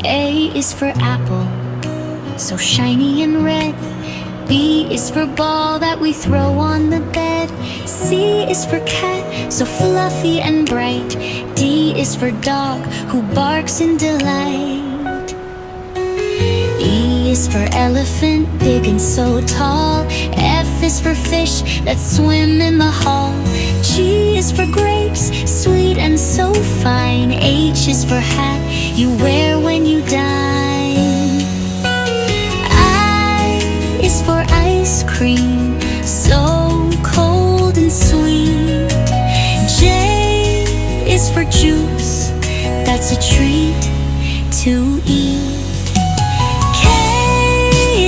A is for apple, so shiny and red. B is for ball that we throw on the bed. C is for cat, so fluffy and bright. D is for dog, who barks in delight. E is for elephant, big and so tall. F is for fish that swim in the hall. G is for grapes, sweet and so fine. H is for hat you wear when you dine. I is for ice cream, so cold and sweet. J is for juice, that's a treat to eat. K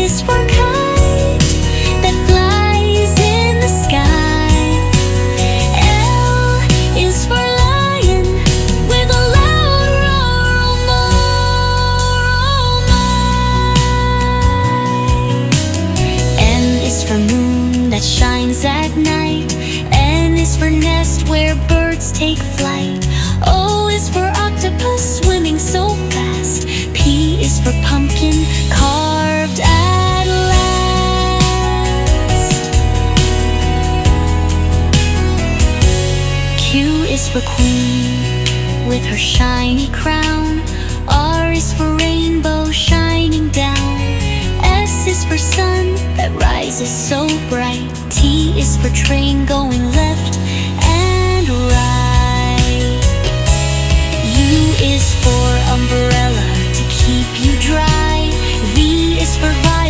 is for kite that flies in the sky. L is for lion with a loud roar, oh my. M is for moon that shines at night. N is for nest where birds take flight. O is for octopus swimming so fast. P is for pumpkin carved at last. Q is for queen with her shiny crown. R is for rainbow shining down. S is for sun that rises so bright. T is for train going left and right. U is for umbrella to keep you dry. V is for violin